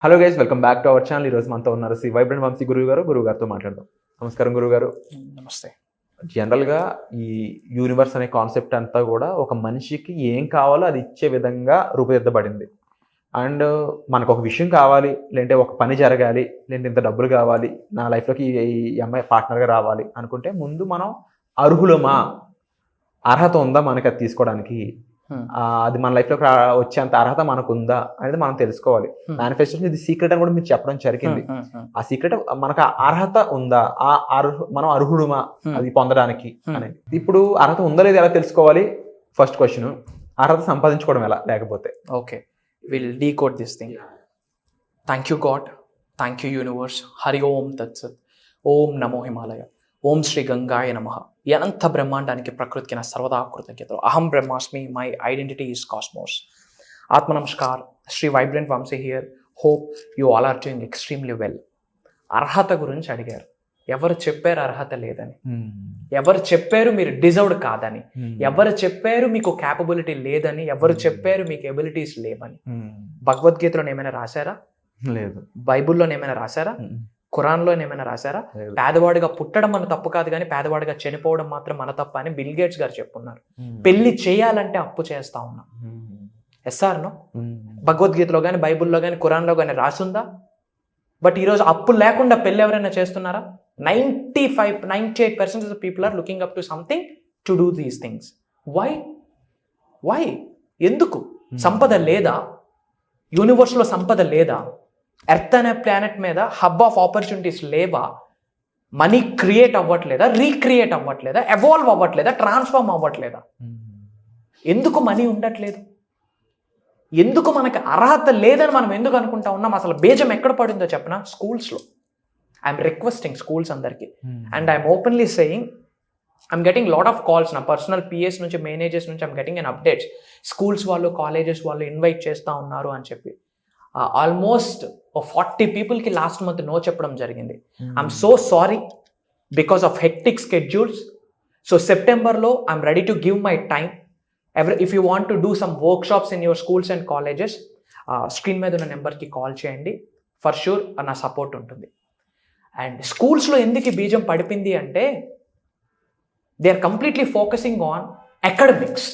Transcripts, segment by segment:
Hello guys, welcome back to our channel. ఈరోజు మనతో ఉన్నారు శ్రీ వైబ్రెంట్ వంశీ గురువు గారితో మాట్లాడదాం. నమస్కారం గురుగారు. నమస్తే. జనరల్గా ఈ యూనివర్స్ అనే కాన్సెప్ట్ అంతా కూడా ఒక మనిషికి ఏం కావాలో అది ఇచ్చే విధంగా రూపుదిద్దబడింది. అండ్ మనకు ఒక విషయం కావాలి, లేదంటే ఒక పని జరగాలి, లేదంటే ఇంత డబ్బులు కావాలి, నా లైఫ్లోకి ఈ అమ్మాయి పార్ట్నర్గా రావాలి అనుకుంటే ముందు మనం అర్హులమా, అర్హత ఉందా మనకి అది తీసుకోవడానికి, అది మన లైఫ్లోకి వచ్చేంత అర్హత మనకు ఉందా అనేది మనం తెలుసుకోవాలి. మేనిఫెస్టేషన్ ఇది సీక్రెట్ అని కూడా మీరు చెప్పడం జరిగింది. ఆ సీక్రెట్ మనకు అర్హత ఉందా, మనం అర్హుడుమా అది పొందడానికి అనేది. ఇప్పుడు అర్హత ఉందా లేదా ఎలా తెలుసుకోవాలి? ఫస్ట్ క్వశ్చన్, అర్హత సంపాదించుకోవడం ఎలా లేకపోతే? Okay, will decode this thing. Thank you God, thank you universe. Hari Om తత్సత్. ఓం నమో హిమాలయ. ఓం శ్రీ గంగాయ నమః. ఈ అనంత బ్రహ్మాండానికి ప్రకృతికి నా సర్వదా కృతజ్ఞతలు. అహం బ్రహ్మాస్మి, మై ఐడెంటిటీ ఈస్ కాస్మోస్. ఆత్మ నమస్కార్, Shri vibrant Vamshi here. Hope you all are doing extremely well. అర్హత గురించి అడిగారు. ఎవరు చెప్పారు అర్హత లేదని? ఎవరు చెప్పారు మీరు డిజర్వ్డ్ కాదని? ఎవరు చెప్పారు మీకు క్యాపబిలిటీ లేదని? ఎవరు చెప్పారు మీకు ఎబిలిటీస్ లేవని? భగవద్గీతలో ఏమైనా రాశారా? లేదు. బైబుల్లో ఏమైనా రాశారా? ఖురాన్లో ఏమైనా రాశారా? పేదవాడిగా పుట్టడం మన తప్పు కాదు, కానీ పేదవాడిగా చనిపోవడం మాత్రం మన తప్ప అని బిల్ గేట్స్ గారు చెప్పున్నారు. పెళ్లి చేయాలంటే అప్పు చేస్తా ఉన్నాం. ఎస్ఆర్నో భగవద్గీతలో కానీ బైబుల్లో కానీ ఖురాన్లో కానీ రాసుందా? బట్ ఈరోజు అప్పు లేకుండా పెళ్లి ఎవరైనా చేస్తున్నారా? 98% of the people are looking up to something to do these things. Why? ఎందుకు? సంపద లేదా? యూనివర్స్లో సంపద లేదా? ఎర్త్ అనే ప్లానెట్ మీద హబ్ ఆఫ్ ఆపర్చునిటీస్ లేవా? మనీ క్రియేట్ అవ్వట్లేదా? రీక్రియేట్ అవ్వట్లేదా? ఎవాల్వ్ అవ్వట్లేదా? ట్రాన్స్ఫార్మ్ అవ్వట్లేదా? ఎందుకు మనీ ఉండట్లేదు? ఎందుకు మనకి అర్హత లేదని మనం ఎందుకు అనుకుంటా ఉన్నాం? అసలు బీజం ఎక్కడ పడిందో చెప్పనా? స్కూల్స్లో. ఐఎమ్ రిక్వెస్టింగ్ స్కూల్స్ అందరికీ, and I'm openly saying, I'm getting lot of calls. నా పర్సనల్ పిఎస్ నుంచి, మేనేజర్స్ నుంచి I'm getting an updates. Schools వాళ్ళు, కాలేజెస్ వాళ్ళు ఇన్వైట్ చేస్తూ ఉన్నారు అని చెప్పి. ఆల్మోస్ట్ 40 పీపుల్కి లాస్ట్ మంత్ నో చెప్పడం జరిగింది. I'm so sorry because of hectic schedules. So సెప్టెంబర్లో I'm ready to give my time. If you want to do some workshops in your schools and colleges, screen మీద ఉన్న నెంబర్కి call చేయండి. For sure నా support ఉంటుంది. And స్కూల్స్లో ఎందుకు బీజం పడిపోయింది అంటే, they are completely focusing on academics.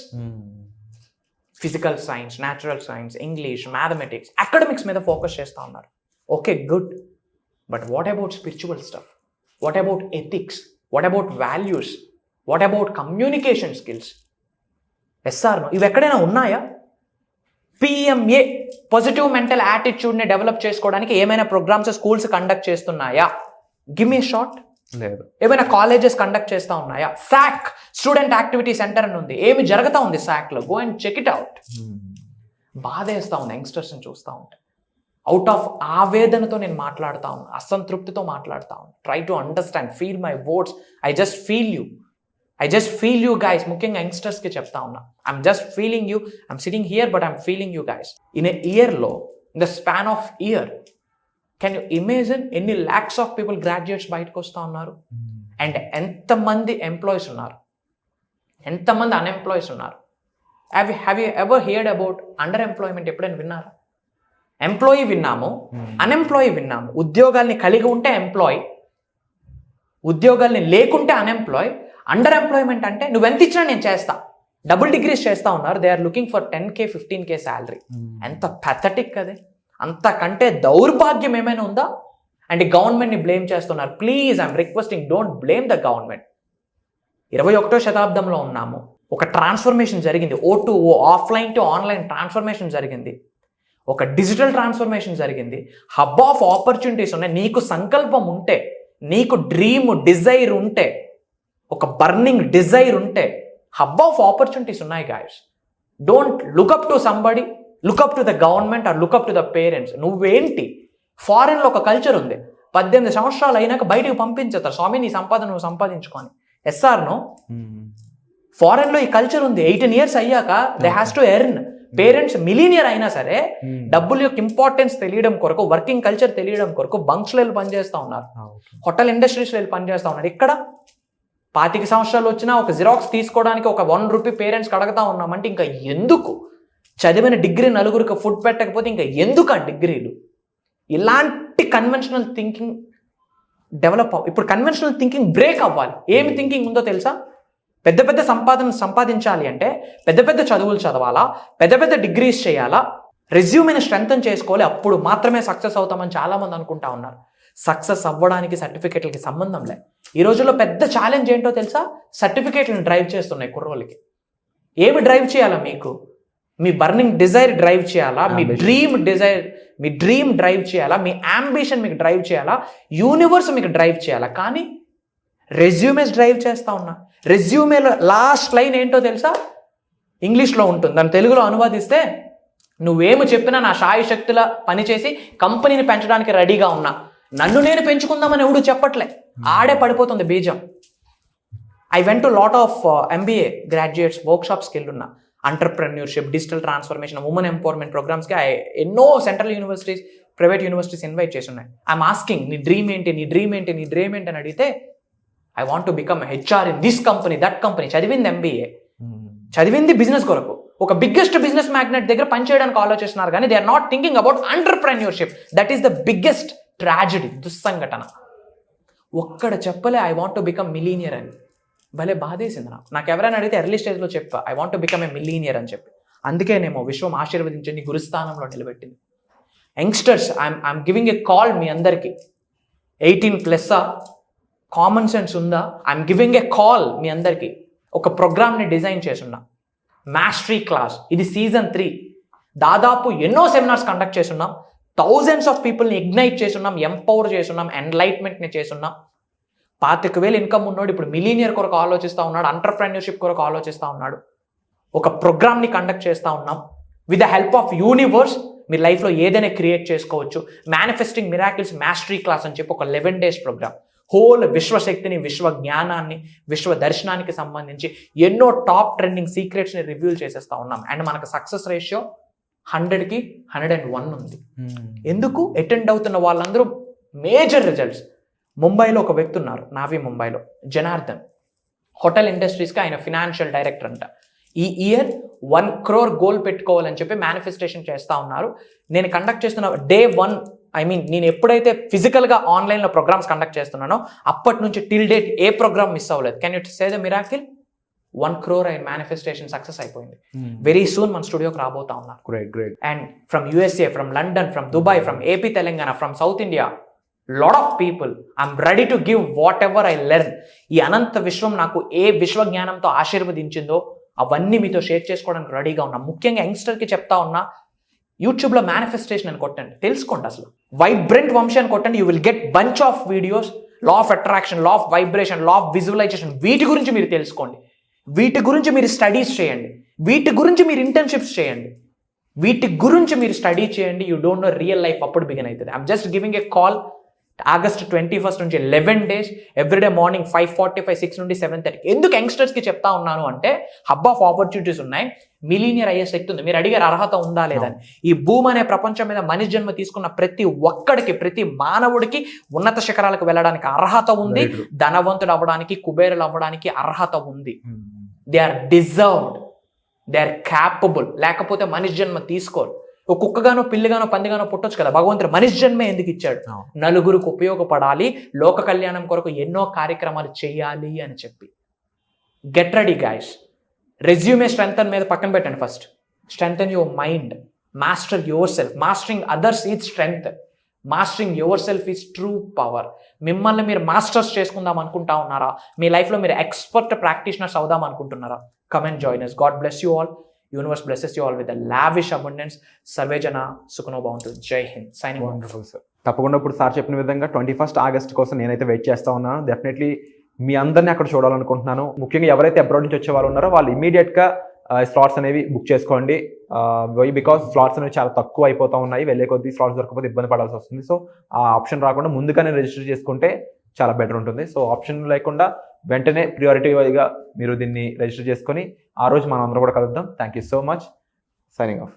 Physical science, natural science, English, mathematics, academics మీద ఫోకస్ చేస్తూ ఉన్నారు. Okay, good. But what about spiritual stuff? What about ethics? What about values? What about communication skills? ఎస్ఆర్నో ఇవి ఎక్కడైనా ఉన్నాయా? PMA positive mental యాటిట్యూడ్ని develop చేసుకోవడానికి ఏమైనా ప్రోగ్రామ్స్ స్కూల్స్ కండక్ట్ చేస్తున్నాయా? Give me short. లేదు. ఏమైనా కాలేజెస్ కండక్ట్ చేస్తూ ఉన్నాయా? సాక్ స్టూడెంట్ యాక్టివిటీ సెంటర్ అని ఉంది. ఏమి జరుగుతూ ఉంది సాక్లో? Go and check it out. బాధ వేస్తూ ఉంది యంగ్స్టర్స్ని చూస్తూ ఉంటే. అవుట్ ఆఫ్ ఆవేదనతో నేను మాట్లాడుతూ ఉన్నాను, అసంతృప్తితో మాట్లాడుతూ ఉన్నాను. Try to understand, feel my words. I just feel you guys. ముఖ్యంగా యంగ్స్టర్స్కి చెప్తా ఉన్నా, I'm just feeling you. I'm sitting here but I'm feeling you guys. In a ఇయర్లో, in the span of year, can you imagine ఎన్ని lakhs of people graduates బయటకు వస్తూ ఉన్నారు? And ఎంతమంది ఎంప్లాయీస్ ఉన్నారు, ఎంతమంది అన్ఎంప్లాయీస్ ఉన్నారు? Have you ever heard about under employment? ఎప్పుడైనా విన్నారా? ఎంప్లాయీ విన్నాము, అన్ఎంప్లాయీ విన్నాము. ఉద్యోగాల్ని కలిగి ఉంటే ఎంప్లాయీ, ఉద్యోగాల్ని లేకుంటే అన్ఎంప్లాయ్. అండర్ ఎంప్లాయ్మెంట్ అంటే నువ్వెంత ఇచ్చినా నేను చేస్తా, డబుల్ డిగ్రీస్ చేస్తూ ఉన్నారు. They are looking for 10K 15K salary. ఎంత పెథటిక్ అదే! అంతకంటే దౌర్భాగ్యం ఏమైనా ఉందా? అండ్ గవర్నమెంట్ని బ్లేమ్ చేస్తున్నారు. Please, I'm requesting, don't blame the government. 21వ శతాబ్దంలో ఉన్నాము. ఒక ట్రాన్స్ఫర్మేషన్ జరిగింది. ఆఫ్లైన్ టు ఆన్లైన్ ట్రాన్స్ఫర్మేషన్ జరిగింది. ఒక డిజిటల్ ట్రాన్స్ఫర్మేషన్ జరిగింది. హబ్ ఆఫ్ ఆపర్చునిటీస్ ఉన్నాయి. నీకు సంకల్పం ఉంటే, నీకు డ్రీమ్, డిజైర్ ఉంటే, ఒక బర్నింగ్ డిజైర్ ఉంటే, హబ్ ఆఫ్ ఆపర్చునిటీస్ ఉన్నాయి guys. Don't look up to somebody, look up to the government are look up to the parents. నువ్వేంటి? ఫారెన్లో ఒక కల్చర్ ఉంది. 18 సంవత్సరాలు అయినాక బయటకు పంపించేస్తారు. స్వామి, నీ సంపాదన నువ్వు సంపాదించుకొని. ఎస్ఆర్నో ఫారెన్లో ఈ కల్చర్ ఉంది. 18 years అయ్యాక they has to earn. Parents millionaire అయినా సరే డబ్బుల యొక్క ఇంపార్టెన్స్ తెలియడం కొరకు, వర్కింగ్ కల్చర్ తెలియడం కొరకు బంక్స్లో వెళ్ళి పనిచేస్తూ ఉన్నారు, హోటల్ ఇండస్ట్రీస్లో వెళ్ళి పనిచేస్తూ ఉన్నారు. ఇక్కడ 25 సంవత్సరాలు వచ్చినా ఒక జిరాక్స్ తీసుకోవడానికి ఒక 1 రూపీ పేరెంట్స్కి అడుగుతా ఉన్నామంటే ఇంకా ఎందుకు? చదివిన డిగ్రీ నలుగురికి ఫుడ్ పెట్టకపోతే ఇంకా ఎందుకు ఆ డిగ్రీలు? ఇలాంటి కన్వెన్షనల్ థింకింగ్ డెవలప్ ఇప్పుడు కన్వెన్షనల్ థింకింగ్ బ్రేక్ అవ్వాలి. ఏమి థింకింగ్ ఉందో తెలుసా? పెద్ద పెద్ద సంపాదించాలి అంటే పెద్ద పెద్ద చదువులు చదవాలా, పెద్ద పెద్ద డిగ్రీస్ చేయాలా, రెజ్యూమేని స్ట్రెంగ్తన్ చేసుకోవాలి, అప్పుడు మాత్రమే సక్సెస్ అవుతామని చాలామంది అనుకుంటా ఉన్నారు. సక్సెస్ అవ్వడానికి సర్టిఫికేట్లకి సంబంధం లేదు. ఈ రోజుల్లో పెద్ద ఛాలెంజ్ ఏంటో తెలుసా? సర్టిఫికేట్లను డ్రైవ్ చేస్తున్నాయి కుర్రోళ్ళకి. ఏమి డ్రైవ్ చేయాలా? మీకు మీ బర్నింగ్ డిజైర్ డ్రైవ్ చేయాలా, మీ డ్రీమ్ డ్రైవ్ చేయాలా, మీ అంబిషన్ మీకు డ్రైవ్ చేయాలా, యూనివర్స్ మీకు డ్రైవ్ చేయాలా. కానీ రెజ్యూమేస్ డ్రైవ్ చేస్తా ఉన్నా. రెజ్యూమేలో లాస్ట్ లైన్ ఏంటో తెలుసా? ఇంగ్లీష్లో ఉంటుంది, దాన్ని తెలుగులో అనువాదిస్తే, నువ్వేమి చెప్పినా నా శాయి శక్తుల పనిచేసి కంపెనీని పెంచడానికి రెడీగా ఉన్నా, నన్ను నేను పెంచుకుందామని ఎవడు చెప్పట్లే, ఆడే పడిపోతుంది బీజం. I went to lot of MBA graduates వర్క్షాప్స్కి వెళ్ళున్నా. Entrepreneurship, digital transformation, women empowerment ప్రోగ్రామ్స్కి ఎన్నో central universities, private universities invite చేసి ఉన్నాయి. ఐఎమ్ ఆస్కింగ్, నీ డ్రీమ్ ఏంటి, నీ డ్రీమ్ ఏంటి, నీ డ్రీమ్ ఏంటి అని అడిగితే, I want to become HR in this company, that company. చదివింది MBA, చదివింది బిజినెస్ కొరకు, ఒక బిగ్గెస్ట్ బిజినెస్ మ్యాగ్నెట్ దగ్గర పనిచేయడానికి ఆలోచిస్తున్నారు, కానీ they are not thinking about entrepreneurship. That is the biggest tragedy, దుస్సంఘటన. ఒక్కడ చెప్పలే I want to become millionaire అని. భలే బాధేసింది నాకు ఎవరైనా అడిగితే ఎర్లీ స్టేజ్లో చెప్పా I want to become a millionaire అని చెప్పి. అందుకేనేమో విశ్వం ఆశీర్వదించండి, గురుస్థానంలో నిలబెట్టింది. Youngsters, I'm giving a call me అందరికీ. 18+ కామన్ సెన్స్ ఉందా? I'm giving a call me అందరికీ. ఒక ప్రోగ్రామ్ని డిజైన్ చేసున్నా, మాస్టరీ క్లాస్. ఇది సీజన్ 3. దాదాపు ఎన్నో సెమినార్స్ కండక్ట్ చేస్తున్నాం, థౌజండ్స్ ఆఫ్ పీపుల్ని ఇగ్నైట్ చేస్తున్నాం, ఎంపవర్ చేస్తున్నాం, ఎన్లైట్మెంట్ని చేస్తున్నాం. 25,000 ఇన్కమ్ ఉన్నాడు ఇప్పుడు మిలీనియర్ కొరకు ఆలోచిస్తూ ఉన్నాడు, ఎంటర్ప్రెన్యూర్షిప్ కొరకు ఆలోచిస్తూ ఉన్నాడు. ఒక ప్రోగ్రామ్ని కండక్ట్ చేస్తూ ఉన్నాం. With the help of universe మీ లైఫ్లో ఏదైనా క్రియేట్ చేసుకోవచ్చు. మేనిఫెస్టింగ్ మిరాకిల్స్ మాస్టరీ క్లాస్ అని చెప్పి ఒక 11 days ప్రోగ్రామ్. హోల్ విశ్వశక్తిని, విశ్వ జ్ఞానాన్ని, విశ్వ దర్శనానికి సంబంధించి ఎన్నో టాప్ ట్రెండింగ్ సీక్రెట్స్ని రివ్యూల్ చేసేస్తూ ఉన్నాం. అండ్ మనకు సక్సెస్ రేషియో 100కి 101 ఉంది. ఎందుకు? అటెండ్ అవుతున్న వాళ్ళందరూ మేజర్ రిజల్ట్స్. ముంబైలో ఒక వ్యక్తి ఉన్నారు, నావీ ముంబైలో, జనార్దన్. హోటల్ ఇండస్ట్రీస్కి ఆయన ఫినాన్షియల్ డైరెక్టర్ అంట. ఈ ఇయర్ 1 crore గోల్ పెట్టుకోవాలని చెప్పి మేనిఫెస్టేషన్ చేస్తూ ఉన్నారు. నేను కండక్ట్ చేస్తున్న day 1, నేను ఎప్పుడైతే ఫిజికల్గా ఆన్లైన్లో ప్రోగ్రామ్స్ కండక్ట్ చేస్తున్నానో అప్పటి నుంచి టిల్ డేట్ ఏ ప్రోగ్రామ్ మిస్ అవ్వలేదు. Can you say the miracle? 1 crore అయిన మేనిఫెస్టేషన్ సక్సెస్ అయిపోయింది. వెరీ సూన్ మన స్టూడియోకి రాబోతా ఉన్నారు. Great. And from USA, from London, from Dubai, from AP Telangana, from south India, lot of people. I'm ready to give what ever I learn. ఈ అనంత విశ్వం నాకు ఏ విశ్వ జ్ఞానంతో ఆశీర్వదించిందో అవన్నీ మీతో షేర్ చేసుకోవడానికి రెడీగా ఉన్నా. ముఖ్యంగా యంగ్స్టర్కి చెప్తా ఉన్నా, యూట్యూబ్లో మేనిఫెస్టేషన్ అని కొట్టండి, తెలుసుకోండి. అసలు వైబ్రెంట్ వంశీ అని కొట్టండి, you will get bunch of videos. Law of attraction, law of vibration, law of visualisation, వీటి గురించి మీరు తెలుసుకోండి. వీటి గురించి మీరు స్టడీస్ చేయండి, వీటి గురించి మీరు ఇంటర్న్షిప్స్ చేయండి, వీటి గురించి మీరు స్టడీ చేయండి. You don't know real life అప్పుడు బిగిన్ అవుతుంది. I'm just giving a call. August 21st నుంచి 11 days, ఎవ్రీడే మార్నింగ్ 5:45, 6 నుండి 7:30. ఎందుకు యంగ్స్టర్స్కి చెప్తా ఉన్నాను అంటే, హబ్ ఆఫ్ ఆపర్చునిటీస్ ఉన్నాయి, మిలీనియర్ అయ్యే శక్తి ఉంది. మీరు అడిగారు అర్హత ఉందా లేదని. ఈ భూమి అనే ప్రపంచం మీద మనిషి జన్మ తీసుకున్న ప్రతి ఒక్కడికి, ప్రతి మానవుడికి ఉన్నత శిఖరాలకు వెళ్ళడానికి అర్హత ఉంది. ధనవంతుడు అవ్వడానికి, కుబేరులు అవ్వడానికి అర్హత ఉంది. They are deserved, they are capable. లేకపోతే మనిషి జన్మ తీసుకోరు. ఒక కుక్కగానో, పిల్లిగానో, పందిగానో పుట్టొచ్చు కదా. భగవంతుడు మనిషి జన్మే ఎందుకు ఇచ్చాడు? నలుగురికి ఉపయోగపడాలి, లోక కళ్యాణం కొరకు ఎన్నో కార్యక్రమాలు చేయాలి అని చెప్పి. Get ready guys. Resume strengthen మీద పక్కన పెట్టండి. First strengthen your mind, master your self. Mastering others is strength, mastering your self is true power. మిమ్మల్ని మీరు మాస్టర్స్ చేసుకుందాం అనుకుంటా ఉన్నారా? మీ లైఫ్లో మీరు ఎక్స్పర్ట్ ప్రాక్టీషనర్స్ అవుదాం అనుకుంటున్నారా? Come and join us. God bless you all. Universe blesses you all with a lavish abundance. Sarve jana sukhno bhavantu. Jai Hind. Signing off. Wonderful sir. తప్పకుండా ఇప్పుడు సార్ చెప్పిన విధంగా 21st August కోసం నేనైతే wait చేస్తా ఉన్నాను. డెఫినెట్లీ మీ అందరినీ అక్కడ చూడాలనుకుంటున్నాను. ముఖ్యంగా ఎవరైతే అబ్రాడ్ నుంచి వచ్చే వాళ్ళు ఉన్నారో వాళ్ళు ఇమీడియట్గా స్లాట్స్ అనేవి బుక్ చేసుకోండి. బికాస్ స్లాట్స్ అనేవి చాలా తక్కువ అయిపోతూ ఉన్నాయి. వెళ్ళే కొద్దీ స్లాట్స్ దొరకకపోతే ఇబ్బంది పడాల్సి వస్తుంది. సో ఆ ఆప్షన్ రాకుండా ముందుగానే రిజిస్టర్ చేసుకుంటే చాలా బెటర్ ఉంటుంది. సో ఆప్షన్ లేకుండా వెంటనే ప్రియారిటీగా మీరు దీన్ని రిజిస్టర్ చేసుకొని ఆ రోజు మనం అందరూ కూడా కలుద్దాం. Thank you so much. Signing off.